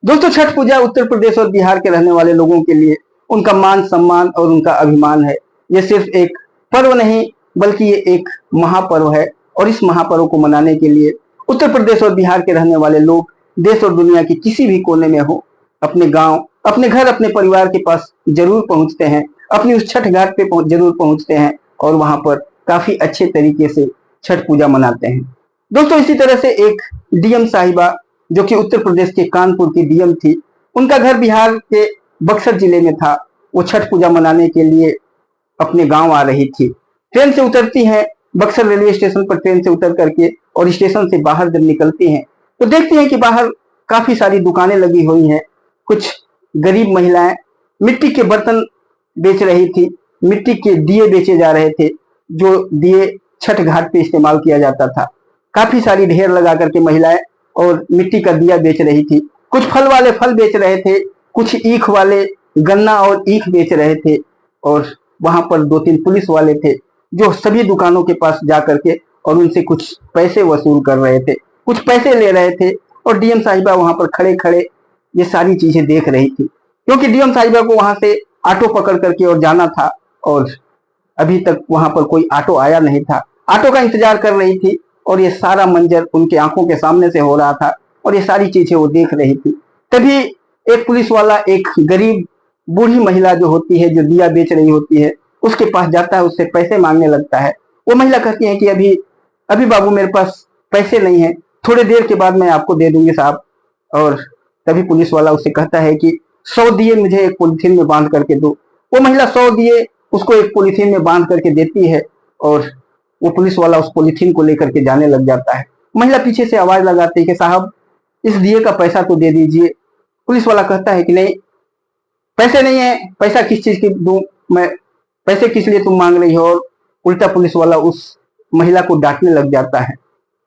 दोस्तों, छठ पूजा उत्तर प्रदेश और बिहार के रहने वाले लोगों के लिए उनका मान सम्मान और उनका अभिमान है। ये सिर्फ एक पर्व नहीं बल्कि ये एक महापर्व है। और इस महापर्व को मनाने के लिए उत्तर प्रदेश और बिहार के रहने वाले लोग देश और दुनिया के किसी भी कोने में हो, अपने गांव, अपने घर, अपने परिवार के पास जरूर पहुंचते हैं। अपनी उस छठ घाट पे जरूर पहुंचते हैं और वहां पर काफी अच्छे तरीके से छठ पूजा मनाते हैं। दोस्तों, इसी तरह से एक डीएम साहिबा जो कि उत्तर प्रदेश के कानपुर की डीएम थी, उनका घर बिहार के बक्सर जिले में था। वो छठ पूजा मनाने के लिए अपने गांव आ रही थी। ट्रेन से उतरती हैं, बक्सर रेलवे स्टेशन पर ट्रेन से उतर करके और स्टेशन से बाहर जब निकलती हैं तो देखती हैं कि बाहर काफी सारी दुकानें लगी हुई हैं। कुछ गरीब महिलाएं मिट्टी के बर्तन बेच रही थी, मिट्टी के दिए बेचे जा रहे थे, जो दिए छठ घाट पे इस्तेमाल किया जाता था। काफी सारी ढेर लगा करके महिलाएं और मिट्टी का दिया बेच रही थी। कुछ फल वाले फल बेच रहे थे, कुछ ईख वाले गन्ना और ईख बेच रहे थे। और वहां पर 2-3 पुलिस वाले थे जो सभी दुकानों के पास जा करके और उनसे कुछ पैसे वसूल कर रहे थे, कुछ पैसे ले रहे थे। और डीएम साहिबा वहां पर खड़े खड़े ये सारी चीजें देख रही थी, क्योंकि डीएम साहिबा को वहां से ऑटो पकड़ करके और जाना था और अभी तक वहां पर कोई ऑटो आया नहीं था। ऑटो का इंतजार कर रही थी और ये सारा मंजर उनके आंखों के सामने से हो रहा था और ये सारी चीजें वो देख रही थी। तभी एक पुलिस वाला एक गरीब बूढ़ी महिला जो होती है, जो दिया बेच रही होती है, उसके पास जाता है, उससे पैसे मांगने लगता है। वो महिला कहती है कि अभी अभी बाबू मेरे पास पैसे नहीं है, थोड़ी देर के बाद मैं आपको दे दूंगी साहब। और तभी पुलिस वाला उससे कहता है कि 100 दिए मुझे एक पॉलिथीन में बांध करके दो। वो महिला 100 दिए उसको एक पॉलिथीन में बांध करके देती है और वो पुलिस वाला उस पॉलिथीन को लेकर के जाने लग जाता है। महिला पीछे से आवाज लगाती है कि साहब इस दिए का पैसा तो दे दीजिए। पुलिस वाला कहता है कि नहीं, पैसे नहीं है, पैसा किस चीज की दूं मैं, पैसे किस लिए तुम मांग रही हो। और उल्टा पुलिस वाला उस महिला को डांटने लग जाता है।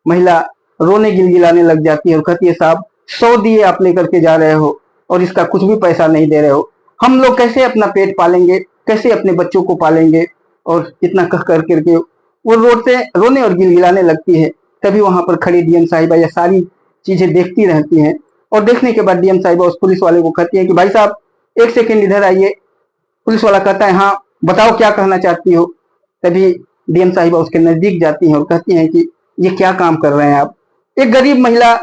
महिला रोने गिलगिलाने लग जाती है और कहती है साहब 100 दिए आप लेकर के जा रहे हो और इसका कुछ भी पैसा नहीं दे रहे हो। हम लोग कैसे अपना पेट पालेंगे, कैसे अपने बच्चों को पालेंगे। और इतना कह कर करके वो रोने और गिलगिलाने लगती है। तभी वहां पर खड़ी डीएम साहिबा यह सारी चीजें देखती रहती हैं और देखने के बाद डीएम साहिबा उस पुलिस वाले को कहती है कि भाई साहब एक सेकेंड इधर आइए। पुलिस वाला कहता है हाँ बताओ क्या कहना चाहती हो। तभी डीएम साहिबा उसके नजदीक जाती हैं और कहती हैं कि ये क्या काम कर रहे हैं आप। एक गरीब महिला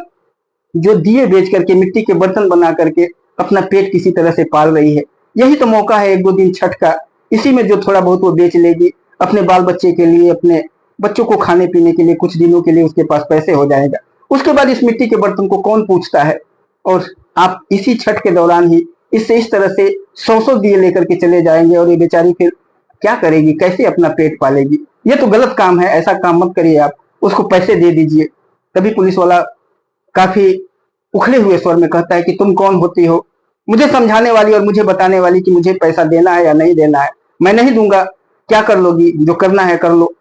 जो दिए बेच करके, मिट्टी के बर्तन बना करके अपना पेट किसी तरह से पाल रही है, यही तो मौका है 1-2 दिन छठ का। इसी में जो थोड़ा बहुत वो बेच लेगी, अपने बाल बच्चे के लिए, अपने बच्चों को खाने पीने के लिए कुछ दिनों के लिए उसके पास पैसे हो जाएगा। उसके बाद इस मिट्टी के बर्तन को कौन पूछता है। और आप इसी छठ के दौरान ही इससे इस तरह से 100-100 दिए लेकर के चले जाएंगे और ये बेचारी फिर क्या करेगी, कैसे अपना पेट पालेगी। ये तो गलत काम है, ऐसा काम मत करिए आप, उसको पैसे दे दीजिए। तभी पुलिस वाला काफी उखड़े हुए स्वर में कहता है कि तुम कौन होती हो मुझे समझाने वाली और मुझे बताने वाली कि मुझे पैसा देना है या नहीं देना है। मैं नहीं दूंगा, क्या कर लोगी, जो करना है कर लो।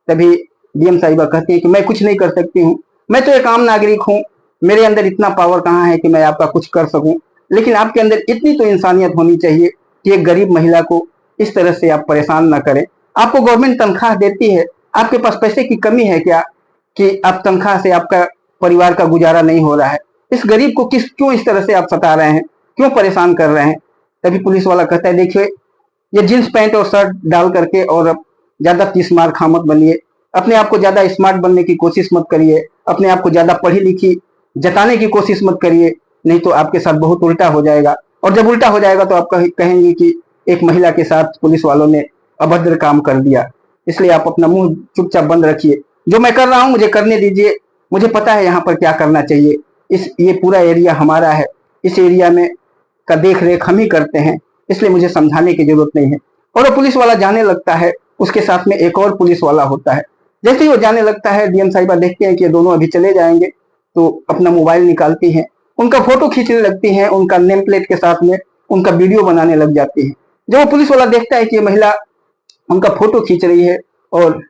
तभी डीएम साहिबा कहती है कि मैं कुछ नहीं कर सकती हूँ, मैं तो एक आम नागरिक हूँ, मेरे अंदर इतना पावर कहाँ है कि मैं आपका कुछ कर सकूं। लेकिन आपके अंदर इतनी तो इंसानियत होनी चाहिए कि एक गरीब महिला को इस तरह से आप परेशान ना करें। आपको गवर्नमेंट तनख्वाह देती है, आपके पास पैसे की कमी है क्या कि आप तनख्वाह से आपका परिवार का गुजारा नहीं हो रहा है। इस गरीब को क्यों इस तरह से आप सता रहे हैं, क्यों परेशान कर रहे हैं। तभी पुलिस वाला कहता है देखिए ये जींस पैंट और शर्ट डाल करके और अब ज्यादा तीस मार खा मत बनिए, अपने आप को ज्यादा स्मार्ट बनने की कोशिश मत करिए, अपने आप को ज्यादा पढ़ी लिखी जताने की कोशिश मत करिए, नहीं तो आपके साथ बहुत उल्टा हो जाएगा। और जब उल्टा हो जाएगा तो आप कहेंगे कि एक महिला के साथ पुलिस वालों ने अभद्र काम कर दिया। इसलिए आप अपना मुंह चुपचाप बंद रखिए, जो मैं कर रहा हूं मुझे करने दीजिए, मुझे पता है यहाँ पर क्या करना चाहिए। ये पूरा एरिया हमारा है, इस एरिया में का देख रेख हम ही करते हैं, इसलिए मुझे समझाने की जरूरत नहीं है। और वो पुलिस वाला जाने लगता है, उसके साथ में एक और पुलिस वाला होता है। जैसे ही वो जाने लगता है डीएम साहिबा देखते हैं कि ये दोनों अभी चले जाएंगे तो अपना मोबाइल निकालती हैं, उनका फोटो खींचने लगती हैं, उनका नेम प्लेट के साथ में उनका वीडियो बनाने लग जाती है। जब वो पुलिस वाला देखता है कि ये महिला उनका फोटो खींच रही है और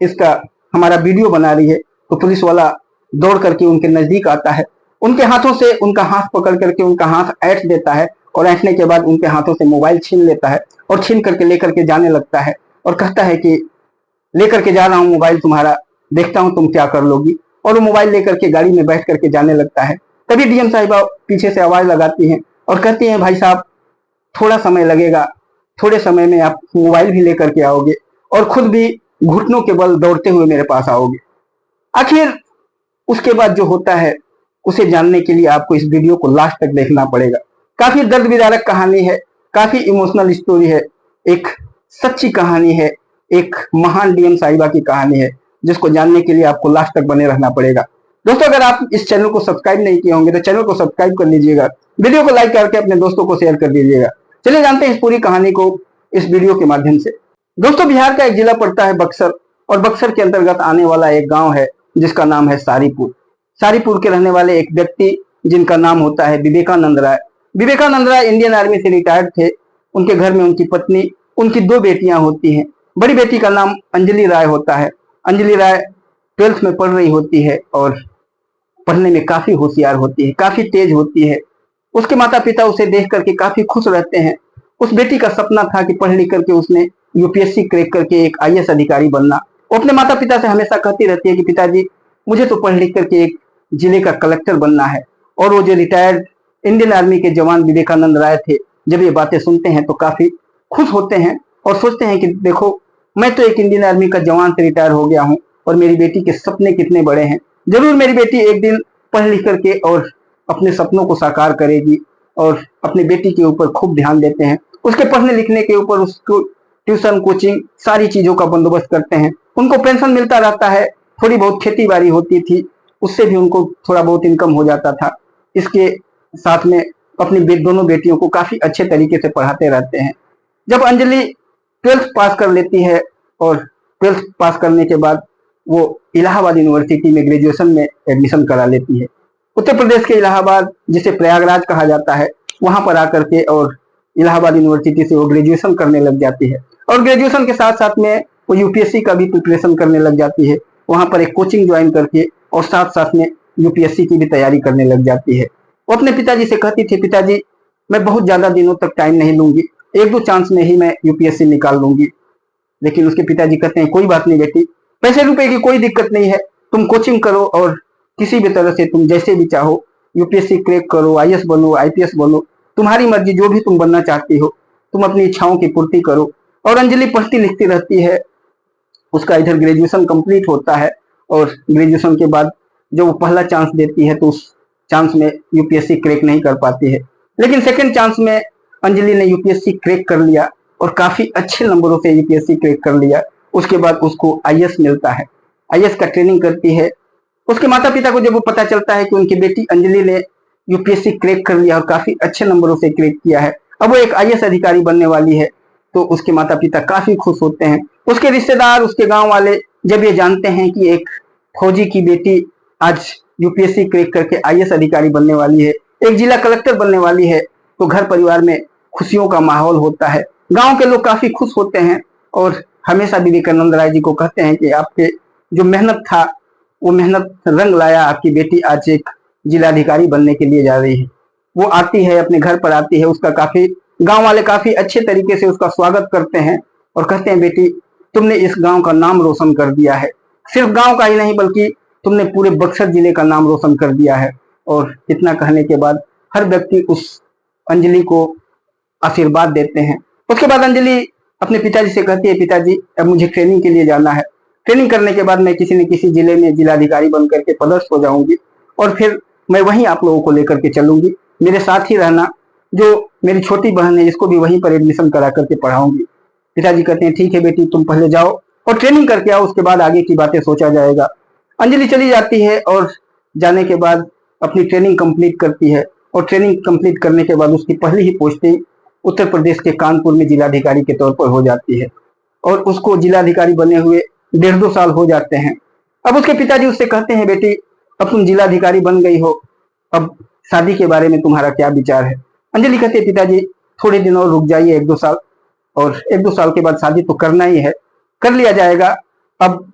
इसका हमारा वीडियो बना रही है, तो पुलिस वाला दौड़ करके उनके नजदीक आता है, उनके हाथों से उनका हाथ पकड़ करके उनका हाथ ऐंठ देता है और ऐंठने के बाद उनके हाथों से मोबाइल छीन लेता है और छीन करके लेकर के जाने लगता है और कहता है कि लेकर के जा रहा हूँ मोबाइल तुम्हारा, देखता हूँ तुम क्या कर लोगी। और वो मोबाइल लेकर के गाड़ी में बैठ करके जाने लगता है। तभी डीएम साहिबा पीछे से आवाज लगाती हैं और कहती हैं भाई साहब थोड़ा समय लगेगा, थोड़े समय में आप मोबाइल भी लेकर के आओगे और खुद भी घुटनों के बल दौड़ते हुए मेरे पास आओगे। आखिर उसके बाद जो होता है उसे जानने के लिए आपको इस वीडियो को लास्ट तक देखना पड़ेगा। काफी दर्द विदारक कहानी है, काफी इमोशनल स्टोरी है, एक सच्ची कहानी है, एक महान डीएम साहिबा की कहानी है, जिसको जानने के लिए आपको लास्ट तक बने रहना पड़ेगा। दोस्तों अगर आप इस चैनल को सब्सक्राइब नहीं किए होंगे तो चैनल को सब्सक्राइब कर लीजिएगा, वीडियो को लाइक करके अपने दोस्तों को शेयर कर दीजिएगा। चलिए जानते हैं इस पूरी कहानी को इस वीडियो के माध्यम से। दोस्तों बिहार का एक जिला पड़ता है बक्सर, और बक्सर के अंतर्गत आने वाला एक गांव है जिसका नाम है सारीपुर। सारीपुर के रहने वाले एक व्यक्ति जिनका नाम होता है विवेकानंद राय। विवेकानंद राय इंडियन आर्मी से रिटायर्ड थे। उनके घर में उनकी पत्नी, उनकी 2 बेटियां होती हैं। बड़ी बेटी का नाम अंजलि राय होता है। अंजलि राय 12th में पढ़ रही होती है और पढ़ने में काफी होशियार होती है, काफी तेज होती है। उसके माता पिता उसे देख करके काफी खुश रहते हैं। उस बेटी का सपना था कि पढ़ लिख करके उसने यूपीएससी क्रैक करके एक आईएएस अधिकारी बनना। वो अपने माता पिता से हमेशा कहती रहती है कि पिताजी मुझे तो पढ़ लिख करके एक जिले का कलेक्टर बनना है। और वो जो रिटायर्ड इंडियन आर्मी के जवान विवेकानंद राय थे, जब ये बातें सुनते हैं तो काफी खुश होते हैं और सोचते हैं कि देखो मैं तो एक इंडियन आर्मी का जवान से रिटायर हो गया हूँ और मेरी बेटी के सपने कितने बड़े हैं। जरूर मेरी बेटी एक दिन पढ़ लिख करके और अपने सपनों को साकार करेगी। और अपनी बेटी के ऊपर खूब ध्यान देते हैं, उसके पढ़ने लिखने के ऊपर उसको ट्यूशन कोचिंग सारी चीजों का बंदोबस्त करते हैं। उनको पेंशन मिलता रहता है, थोड़ी बहुत खेती बाड़ी होती थी, उससे भी उनको थोड़ा बहुत इनकम हो जाता था। इसके साथ में अपनी दोनों बेटियों को काफी अच्छे तरीके से पढ़ाते रहते हैं। जब अंजलि 12th पास कर लेती है और 12th पास करने के बाद वो इलाहाबाद यूनिवर्सिटी में ग्रेजुएशन में एडमिशन करा लेती है। उत्तर प्रदेश के इलाहाबाद, जिसे प्रयागराज कहा जाता है, वहां पर आकर के और इलाहाबाद यूनिवर्सिटी से वो ग्रेजुएशन करने लग जाती है। और ग्रेजुएशन के साथ साथ में वो यूपीएससी का भी प्रिपरेशन करने लग जाती है। वहां पर एक कोचिंग ज्वाइन करके और साथ साथ में यूपीएससी की भी तैयारी करने लग जाती है। वो अपने पिताजी से कहती थी पिताजी मैं बहुत ज्यादा दिनों तक टाइम नहीं लूंगी, 1-2 चांस में ही मैं यूपीएससी निकाल लूंगी। लेकिन उसके पिताजी कहते हैं कोई बात नहीं बेटी, पैसे रुपए की कोई दिक्कत नहीं है, तुम कोचिंग करो और किसी भी तरह से तुम जैसे भी चाहो यूपीएससी क्रैक करो, आईएएस बनो, आईपीएस बनो, तुम्हारी मर्जी, जो भी तुम बनना चाहती हो तुम अपनी इच्छाओं की पूर्ति करो। और अंजलि पढ़ती लिखती रहती है। उसका इधर ग्रेजुएशन कंप्लीट होता है और ग्रेजुएशन के बाद जब वो पहला चांस देती है तो उस चांस में यूपीएससी क्रैक नहीं कर पाती है। लेकिन सेकंड चांस में अंजलि ने यूपीएससी क्रैक कर लिया और काफी अच्छे नंबरों से यूपीएससी क्रैक कर लिया। उसके बाद उसको आईएएस मिलता है, आईएएस का ट्रेनिंग करती है। उसके माता पिता को जब वो पता चलता है कि उनकी बेटी अंजलि ने यूपीएससी क्रैक कर लिया और काफी अच्छे नंबरों से क्रैक किया है, अब वो एक आईएएस अधिकारी बनने वाली है, तो उसके माता पिता काफी खुश होते हैं। उसके रिश्तेदार, उसके गांव वाले जब ये जानते हैं कि एक फौजी की बेटी आज यूपीएससी क्रैक करके आईएएस अधिकारी बनने वाली है, एक जिला कलेक्टर बनने वाली है, तो घर परिवार में खुशियों का माहौल होता है। गांव के लोग काफी खुश होते हैं और हमेशा विवेकानंद राय जी को कहते हैं कि आपके जो मेहनत था वो मेहनत रंग लाया, आपकी बेटी आज एक जिलाधिकारी बनने के लिए जा रही है। वो आती है, अपने घर पर आती है, उसका काफी गांव वाले काफी अच्छे तरीके से उसका स्वागत करते हैं और कहते हैं बेटी तुमने इस गांव का नाम रोशन कर दिया है, सिर्फ गांव का ही नहीं बल्कि तुमने पूरे बक्सर जिले का नाम रोशन कर दिया है। और इतना कहने के बाद हर व्यक्ति उस अंजलि को आशीर्वाद देते हैं। उसके बाद अंजलि अपने पिताजी से कहती है पिताजी अब मुझे ट्रेनिंग के लिए जाना है, ट्रेनिंग करने के बाद मैं किसी न किसी जिले में जिलाधिकारी बन करके पदस्थ हो जाऊंगी और फिर मैं वहीं आप लोगों को लेकर के चलूंगी, मेरे साथ ही रहना, जो मेरी छोटी बहन है इसको भी वहीं पर एडमिशन करा करके पढ़ाऊंगी। पिताजी कहते हैं ठीक है बेटी तुम पहले जाओ और ट्रेनिंग करके आओ, उसके बाद आगे की बातें सोचा जाएगा। अंजलि चली जाती है और जाने के बाद अपनी ट्रेनिंग कंप्लीट करती है और ट्रेनिंग कंप्लीट करने के बाद उसकी पहली ही पोस्टिंग उत्तर प्रदेश के कानपुर में जिलाधिकारी के तौर पर हो जाती है और उसको जिलाधिकारी बने हुए 1.5-2 साल हो जाते हैं। अब उसके पिताजी उससे कहते हैं बेटी अब तुम जिलाधिकारी बन गई हो, अब शादी के बारे में तुम्हारा क्या विचार है। अंजलि कहती है पिताजी थोड़े दिन और रुक जाइए, 1-2 साल, और 1-2 साल के बाद शादी तो करना ही है, कर लिया जाएगा। अब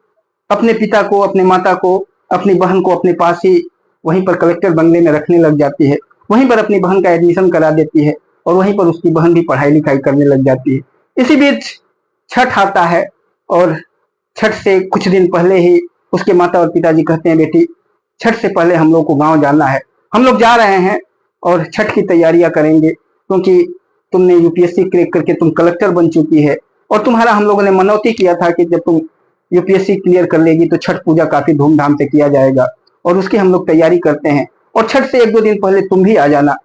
अपने पिता को, अपने माता को, अपनी बहन को अपने पास ही वहीं पर कलेक्टर बंगले में रखने लग जाती है, वहीं पर अपनी बहन का एडमिशन करा देती है और वहीं पर उसकी बहन भी पढ़ाई लिखाई करने लग जाती है। इसी बीच छठ आता है और छठ से कुछ दिन पहले ही उसके माता और पिताजी कहते हैं बेटी छठ से पहले हम लोग को गांव जाना है, हम लोग जा रहे हैं और छठ की तैयारियां करेंगे, क्योंकि तुमने यूपीएससी क्रैक करके तुम कलेक्टर बन चुकी है और तुम्हारा हम लोगों ने मनौती किया था कि जब तुम यूपीएससी क्लियर कर लेगी तो छठ पूजा काफी धूमधाम से किया जाएगा और उसकी हम लोग तैयारी करते हैं और छठ से 1-2 दिन पहले तुम भी आ जाना।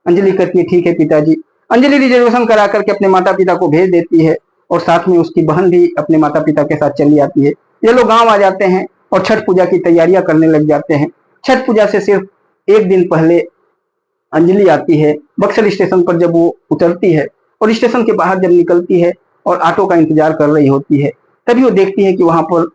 अंजलि कहती है ठीक है पिताजी। अंजलि रिजर्वेशन करा करके अपने माता पिता को भेज देती है और साथ में उसकी बहन भी अपने माता पिता के साथ चली आती है। ये लोग गांव आ जाते हैं और छठ पूजा की तैयारियां करने लग जाते हैं। छठ पूजा से सिर्फ 1 दिन पहले अंजलि आती है बक्सर स्टेशन पर। जब वो उतरती है और स्टेशन के बाहर जब निकलती है और ऑटो का इंतजार कर रही होती है, तभी वो देखती है कि वहां पर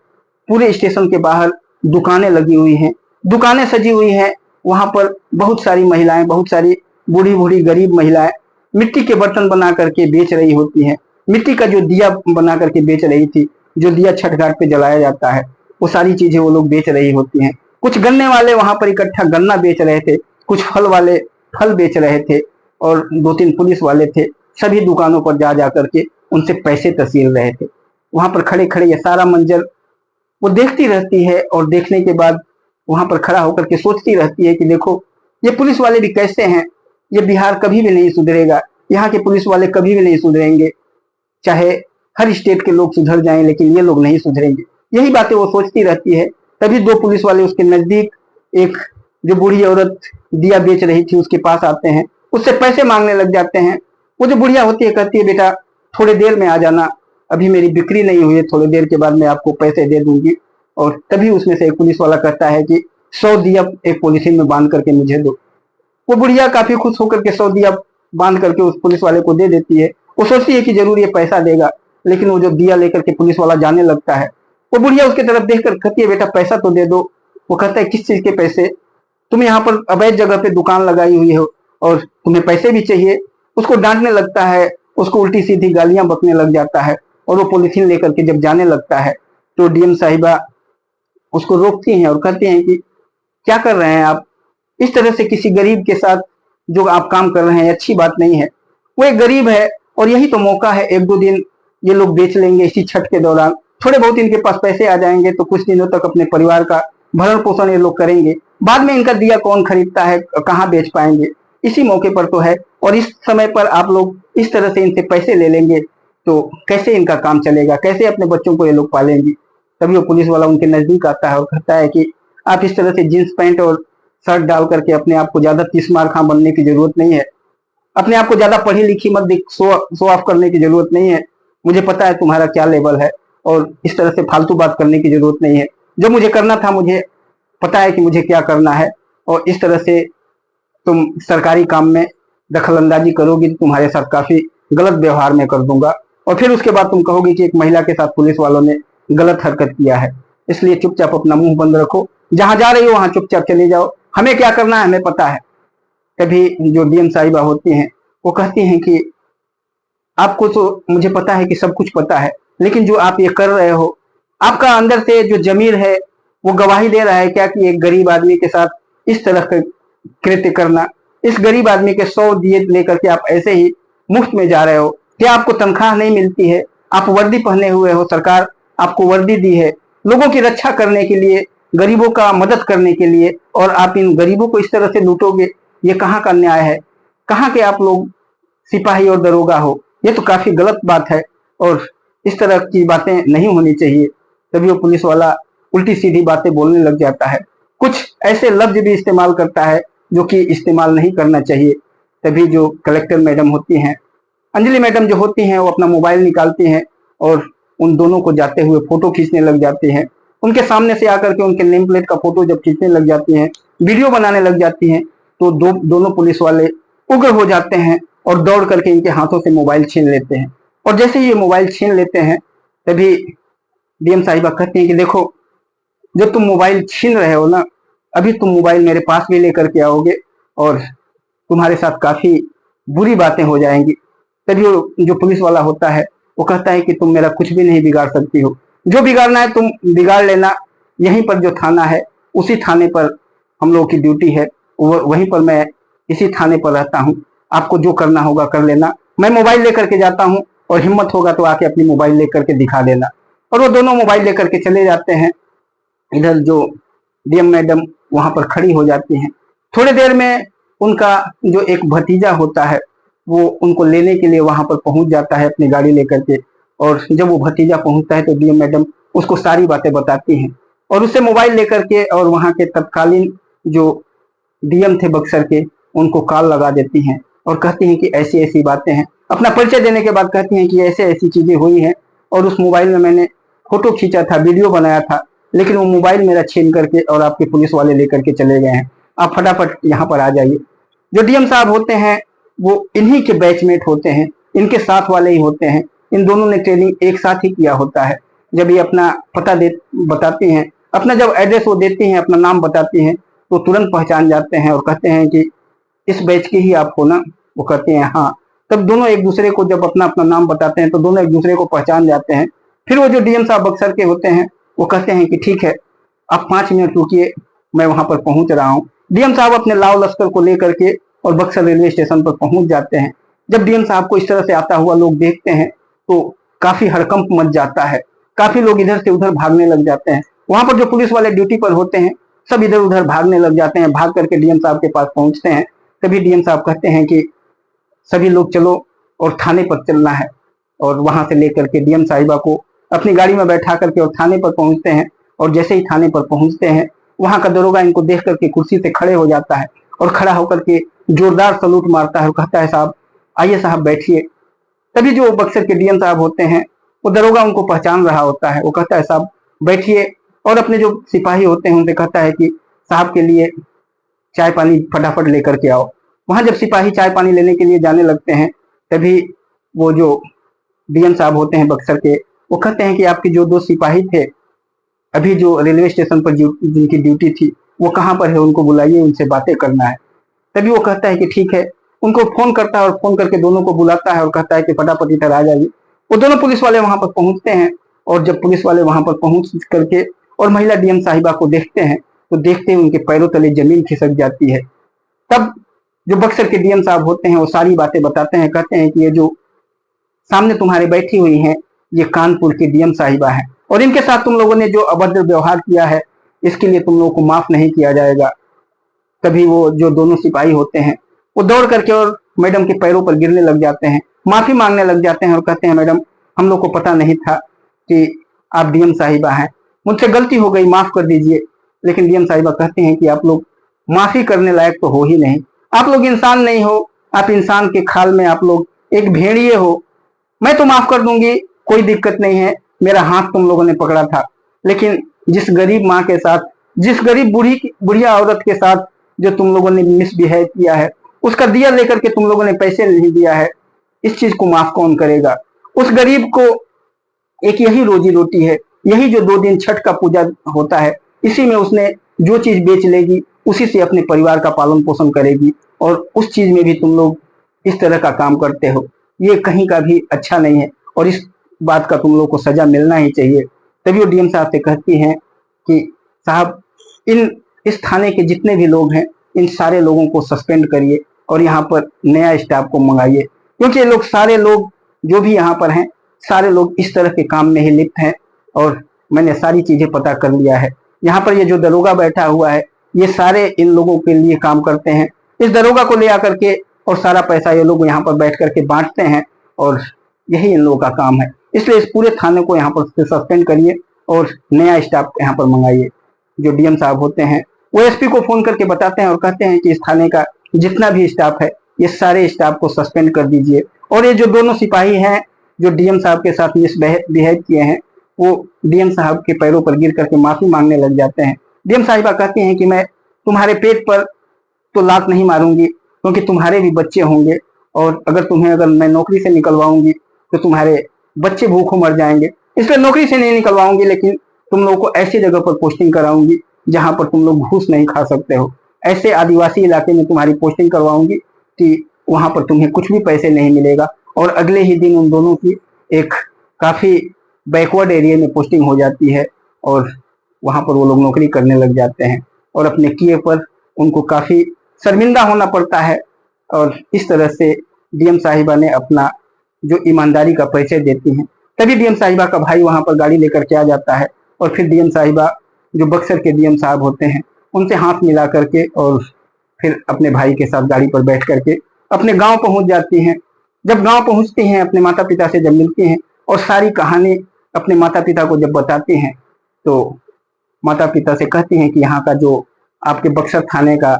पूरे स्टेशन के बाहर दुकानें लगी हुई हैं, दुकानें सजी हुई हैं। वहां पर बहुत सारी महिलाएं, बहुत सारी बूढ़ी बूढ़ी गरीब महिलाएं मिट्टी के बर्तन बना करके बेच रही होती हैं। मिट्टी का जो दिया बना करके बेच रही थी, जो दिया छठ घाट पे जलाया जाता है, वो सारी चीजें वो लोग बेच रही होती हैं। कुछ गन्ने वाले वहां पर इकट्ठा गन्ना बेच रहे थे, कुछ फल वाले फल बेच रहे थे और 2-3 पुलिस वाले थे। सभी दुकानों पर जा जा करके उनसे पैसे तसील रहे थे। वहां पर खड़े खड़े ये सारा मंजर वो देखती रहती है और देखने के बाद वहां पर खड़ा होकर के सोचती रहती है कि देखो ये पुलिस वाले भी कैसे हैं, ये बिहार कभी भी नहीं सुधरेगा, यहाँ के पुलिस वाले कभी भी नहीं सुधरेंगे। चाहे हर स्टेट के लोग सुधर जाएं लेकिन ये लोग नहीं सुधरेंगे। यही बातें वो सोचती रहती है। तभी 2 पुलिस वाले उसके नजदीक एक जो बूढ़ी औरत दिया बेच रही थी उसके पास आते हैं, उससे पैसे मांगने लग जाते हैं। वो जो बुढ़िया होती है कहती है बेटा थोड़ी देर में आ जाना, अभी मेरी बिक्री नहीं हुई है, थोड़ी देर के बाद मैं आपको पैसे दे दूंगी। और तभी उसमें से एक पुलिस वाला कहता है कि 100 दिया एक पॉलिथीन में बांध करके मुझे दो। वो बुढ़िया काफी खुश होकर के 100 दिया बांध करके उस पुलिस वाले को दे देती है। वो सोचती है कि जरूर ये पैसा देगा, लेकिन वो जो दिया लेकर के पुलिस वाला जाने लगता है, वो बुढ़िया उसकी तरफ देखकर कहती है बेटा पैसा तो दे दो। वो कहता है किस चीज के पैसे, तुम यहाँ पर अवैध जगह पे दुकान लगाई हुई हो और तुम्हें पैसे भी चाहिए। उसको डांटने लगता है, उसको उल्टी सीधी गालियां बकने लग जाता है और वो पॉलिथीन लेकर के जब जाने लगता है तो डीएम साहिबा उसको रोकती हैं और कहती हैं कि क्या कर रहे हैं आप, इस तरह से किसी गरीब के साथ जो आप काम कर रहे हैं अच्छी बात नहीं है। वो एक गरीब है और यही तो मौका है, 1-2 दिन ये लोग बेच लेंगे इसी छठ के दौरान, थोड़े बहुत इनके पास पैसे आ जाएंगे तो कुछ दिनों तक अपने परिवार का भरण पोषण ये लोग करेंगे। बाद में इनका दिया कौन खरीदता है, कहाँ बेच पाएंगे, इसी मौके पर तो है। और इस समय पर आप लोग इस तरह से इनसे पैसे ले लेंगे तो कैसे इनका काम चलेगा, कैसे अपने बच्चों को ये लोग पालेंगी। तभी वो पुलिस वाला उनके नजदीक आता है और कहता है कि आप इस तरह से जींस पैंट और शर्ट डाल करके अपने आप को ज्यादा तीसमार खां बनने की जरूरत नहीं है, अपने आप को ज्यादा पढ़ी लिखी मत शो ऑफ करने की जरूरत नहीं है। मुझे पता है तुम्हारा क्या लेवल है और इस तरह से फालतू बात करने की जरूरत नहीं है। जो मुझे करना था मुझे पता है कि मुझे क्या करना है, और इस तरह से तुम सरकारी काम में दखल अंदाजी करोगी तो तुम्हारे साथ काफी गलत व्यवहार में कर दूंगा और फिर उसके बाद तुम कहोगी कि एक महिला के साथ पुलिस वालों ने गलत हरकत किया है। इसलिए चुपचाप अपना मुंह बंद रखो, जहां जा रही हो वहां चुपचाप चले जाओ, हमें क्या करना है हमें पता है। तभी जो डीएम साहिबा होती हैं वो कहती हैं कि आपको तो मुझे पता है कि सब कुछ पता है, लेकिन जो आप ये कर रहे हो, आपका अंदर से जो जमीर है वो गवाही दे रहा है क्या कि एक गरीब आदमी के साथ इस तरह का कृत्य करना, इस गरीब आदमी के 100 दिए लेकर के आप ऐसे ही मुफ्त में जा रहे हो। क्या आपको तनख्वाह नहीं मिलती है, आप वर्दी पहने हुए हो, सरकार आपको वर्दी दी है लोगों की रक्षा करने के लिए, गरीबों का मदद करने के लिए, और आप इन गरीबों को इस तरह से लूटोगे, ये कहाँ का न्याय है, कहाँ के आप लोग सिपाही और दरोगा हो, ये तो काफी गलत बात है और इस तरह की बातें नहीं होनी चाहिए। तभी वो पुलिस वाला उल्टी सीधी बातें बोलने लग जाता है, कुछ ऐसे लफ्ज भी इस्तेमाल करता है जो कि इस्तेमाल नहीं करना चाहिए। तभी जो कलेक्टर मैडम होती हैं, अंजलि मैडम जो होती हैं, वो अपना मोबाइल निकालती हैं और उन दोनों को जाते हुए फोटो खींचने लग जाती हैं। उनके सामने से आकर के उनके नेम प्लेट का फोटो जब खींचने लग जाती हैं, वीडियो बनाने लग जाती हैं, तो दोनों पुलिस वाले उग्र हो जाते हैं और दौड़ करके इनके हाथों से मोबाइल छीन लेते हैं। और जैसे ही ये मोबाइल छीन लेते हैं तभी डीएम साहिबा कहते हैं कि देखो जो तुम मोबाइल छीन रहे हो ना, अभी तुम मोबाइल मेरे पास भी लेकर के आओगे और तुम्हारे साथ काफी बुरी बातें हो जाएंगी। तभी जो पुलिस वाला होता है वो कहता है कि तुम मेरा कुछ भी नहीं बिगाड़ सकती हो, जो बिगाड़ना है तुम बिगाड़ लेना, यहीं पर जो थाना है उसी थाने पर हम लोगों की ड्यूटी है, वहीं पर मैं इसी थाने पर रहता हूँ, आपको जो करना होगा कर लेना, मैं मोबाइल लेकर के जाता हूँ और हिम्मत होगा तो आके अपनी मोबाइल लेकर के दिखा देना। और वो दोनों मोबाइल लेकर के चले जाते हैं। इधर जो डीएम मैडम वहां पर खड़ी हो जाती हैं थोड़ी देर में उनका जो एक भतीजा होता है वो उनको लेने के लिए वहां पर पहुंच जाता है अपनी गाड़ी लेकर के। और जब वो भतीजा पहुंचता है तो डीएम मैडम उसको सारी बातें बताती हैं और उससे मोबाइल लेकर के और वहां के तत्कालीन जो डीएम थे बक्सर के उनको कॉल लगा देती हैं और कहती हैं कि ऐसी ऐसी बातें हैं। अपना परिचय देने के बाद कहती हैं कि ऐसे ऐसी चीजें हुई हैं और उस मोबाइल में मैंने फोटो खींचा था, वीडियो बनाया था, लेकिन वो मोबाइल मेरा छीन करके और आपके पुलिस वाले लेकर के चले गए हैं। आप फटाफट यहाँ पर आ जाइए। जो डीएम साहब होते हैं वो इन्हीं के बैचमेट होते हैं, इनके साथ वाले ही होते हैं। इन दोनों ने ट्रेनिंग एक साथ ही किया होता है। जब ये अपना पता बताती हैं, अपना जब एड्रेस वो देती हैं, अपना नाम बताती हैं, तो तुरंत पहचान जाते हैं और कहते हैं कि इस बैच के ही आप हो ना। वो कहते हैं हाँ। तब दोनों एक दूसरे को जब अपना अपना नाम बताते हैं तो दोनों एक दूसरे को पहचान जाते हैं। फिर वो जो डीएम साहब बक्सर के होते हैं वो कहते हैं कि ठीक है, आप 5 मिनट रुकिए, मैं वहां पर पहुंच रहा हूँ। डीएम साहब अपने लाव लश्कर को लेकर के और बक्सर रेलवे स्टेशन पर पहुंच जाते हैं। जब डीएम साहब को इस तरह से आता हुआ लोग देखते हैं तो काफी हड़कंप मच जाता है। काफी लोग इधर से उधर भागने लग जाते हैं। वहां पर जो पुलिस वाले ड्यूटी पर होते हैं सब इधर उधर भागने लग जाते हैं। भाग करके डीएम साहब के पास पहुंचते हैं। तभी डीएम साहब कहते हैं कि सभी लोग चलो और थाने पर चलना है। और वहां से लेकर के डीएम साहिबा को अपनी गाड़ी में बैठा करके और थाने पर पहुंचते हैं। और जैसे ही थाने पर पहुंचते हैं वहां का दरोगा इनको देख करके कुर्सी से खड़े हो जाता है और खड़ा होकर के जोरदार सलूट मारता है और कहता है साहब आइए साहब बैठिए। तभी जो बक्सर के डीएम साहब होते हैं वो दरोगा उनको पहचान रहा होता है। वो कहता है साहब बैठिए और अपने जो सिपाही होते हैं उनसे कहता है कि साहब के लिए चाय पानी फटाफट लेकर के आओ। वहां जब सिपाही चाय पानी लेने के लिए जाने लगते हैं तभी वो जो डीएम साहब होते हैं बक्सर के वो कहते हैं कि आपके जो 2 सिपाही थे अभी जो रेलवे स्टेशन पर जिनकी ड्यूटी थी वो कहाँ पर है, उनको बुलाइए, उनसे बातें करना है। तभी वो कहता है कि ठीक है। उनको फोन करता है और फोन करके दोनों को बुलाता है और कहता है कि फटाफट इधर आ जाइए। वो दोनों पुलिस वाले वहां पर पहुंचते हैं और जब पुलिस वाले वहां पर पहुंच करके और महिला डीएम साहिबा को देखते हैं तो देखते हैं उनके पैरों तले जमीन खिसक जाती है। तब जो बक्सर के डीएम साहब होते हैं वो सारी बातें बताते हैं। कहते हैं कि ये जो सामने तुम्हारे बैठी हुई हैं ये कानपुर की डीएम साहिबा है और इनके साथ तुम लोगों ने जो अभद्र व्यवहार किया है इसके लिए तुम लोगों को माफ नहीं किया जाएगा। तभी वो जो दोनों सिपाही होते हैं वो दौड़ करके और मैडम के पैरों पर गिरने लग जाते हैं, माफी मांगने लग जाते हैं और कहते हैं मैडम हम लोग को पता नहीं था कि आप डीएम साहिबा हैं, मुझसे गलती हो गई, माफ कर दीजिए। लेकिन डीएम साहिबा कहते हैं कि आप लोग माफी करने लायक तो हो ही नहीं, आप लोग इंसान नहीं हो, आप इंसान के खाल में आप लोग एक भेड़िए हो। मैं तो माफ कर दूंगी, कोई दिक्कत नहीं है, मेरा हाथ तुम लोगों ने पकड़ा था, लेकिन जिस गरीब माँ के साथ, जिस गरीब बुढ़िया औरत के साथ जो तुम लोगों ने मिसबिहेव किया है उसका दिया लेकर के तुम लोगों ने पैसे नहीं दिया है, इस चीज को माफ कौन करेगा। उस गरीब को एक यही रोजी रोटी है, यही जो 2 दिन छठ का पूजा होता है इसी में उसने जो चीज बेच लेगी उसी से अपने परिवार का पालन पोषण करेगी और उस चीज में भी तुम लोग इस तरह का काम करते हो, ये कहीं का भी अच्छा नहीं है और इस बात का तुम लोग को सजा मिलना ही चाहिए। तभी वो डीएम साहब से कहती हैं कि साहब इस थाने के जितने भी लोग हैं इन सारे लोगों को सस्पेंड करिए और यहाँ पर नया स्टाफ को मंगाइए, क्योंकि ये लोग सारे लोग जो भी यहाँ पर हैं सारे लोग इस तरह के काम में ही लिप्त हैं और मैंने सारी चीजें पता कर लिया है। यहाँ पर ये जो दरोगा बैठा हुआ है ये सारे इन लोगों के लिए काम करते हैं। इस दरोगा को ले आकर के और सारा पैसा ये लोग यहाँ पर बैठ करके बांटते हैं और यही इन लोगों का काम है। इसलिए इस पूरे थाने को यहाँ पर सस्पेंड करिए और नया स्टाफ यहाँ पर मंगाइए। जो डीएम साहब होते हैं वो एसपी को फोन करके बताते हैं और कहते हैं कि इस थाने का जितना भी स्टाफ है ये सारे स्टाफ को सस्पेंड कर दीजिए। और ये जो दोनों सिपाही हैं जो डीएम साहब के साथ मिसबिहेव किए हैं वो डीएम साहब के पैरों पर गिर करके माफी मांगने लग जाते हैं। डीएम साहिबा कहती हैं कि मैं तुम्हारे पेट पर तो लात नहीं मारूंगी क्योंकि तुम्हारे भी बच्चे होंगे और अगर मैं नौकरी से निकलवाऊंगी तो तुम्हारे बच्चे भूखों मर जाएंगे, इसलिए नौकरी से नहीं निकलवाऊंगी, लेकिन तुम लोगों को ऐसी जगह पर पोस्टिंग कराऊंगी जहां पर तुम लोग घूस नहीं खा सकते हो। ऐसे आदिवासी इलाके में तुम्हारी पोस्टिंग करवाऊंगी कि वहां पर तुम्हें कुछ भी पैसे नहीं मिलेगा। और अगले ही दिन उन दोनों की एक काफी बैकवर्ड एरिया में पोस्टिंग हो जाती है और वहां पर वो लोग नौकरी करने लग जाते हैं और अपने किए पर उनको काफी शर्मिंदा होना पड़ता है। और इस तरह से डीएम साहिबा ने अपना जो ईमानदारी का परिचय देती हैं। तभी डीएम साहिबा का भाई वहां पर गाड़ी लेकर के आ जाता है और फिर डीएम साहिबा जो बक्सर के डीएम साहब होते हैं उनसे हाथ मिला करके और फिर अपने भाई के साथ गाड़ी पर बैठ करके अपने गांव पहुंच जाती हैं। जब गांव पहुंचती हैं, अपने माता पिता से जब मिलती हैं और सारी कहानी अपने माता पिता को जब बताती हैं, तो माता पिता से कहती हैं कि यहाँ का जो आपके बक्सर थाने का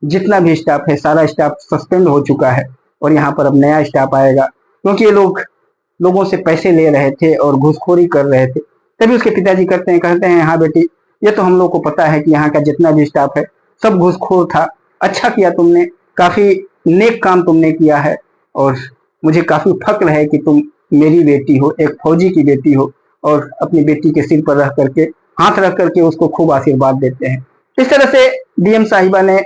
जितना भी स्टाफ है, सारा स्टाफ सस्पेंड हो चुका है और यहाँ पर अब नया स्टाफ आएगा, क्योंकि ये लोग लोगों से पैसे ले रहे थे और घूसखोरी कर रहे थे। तभी उसके पिताजी कहते हैं हाँ बेटी, ये तो हम लोग को पता है कि यहाँ का जितना भी स्टाफ है सब घूसखोर था। अच्छा किया तुमने, काफी नेक काम तुमने किया है और मुझे काफी फक्र है कि तुम मेरी बेटी हो, एक फौजी की बेटी हो, और अपनी बेटी के सिर पर रख करके, हाथ रख करके उसको खूब आशीर्वाद देते हैं। इस तरह से डीएम साहिबा ने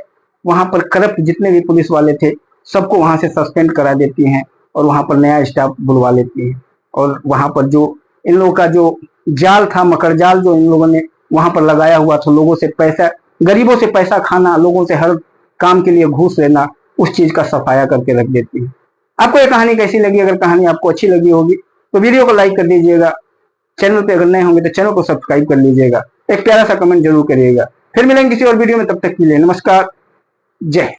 वहां पर करप्ट जितने भी पुलिस वाले थे सबको वहां से सस्पेंड करा देती हैं और वहां पर नया स्टाफ बुलवा लेती हैं। और वहां पर जो इन लोगों का जो जाल था, मकर जाल जो इन लोगों ने वहां पर लगाया हुआ था, लोगों से पैसा, गरीबों से पैसा खाना, लोगों से हर काम के लिए घूस लेना, उस चीज का सफाया करके रख देती है। आपको ये कहानी कैसी लगी? अगर कहानी आपको अच्छी लगी होगी तो वीडियो को लाइक कर दीजिएगा। चैनल पे अगर नए होंगे तो चैनल को सब्सक्राइब कर लीजिएगा। एक प्यारा सा कमेंट जरूर करिएगा। फिर मिलेंगे किसी और वीडियो में, तब तक के लिए नमस्कार, जय।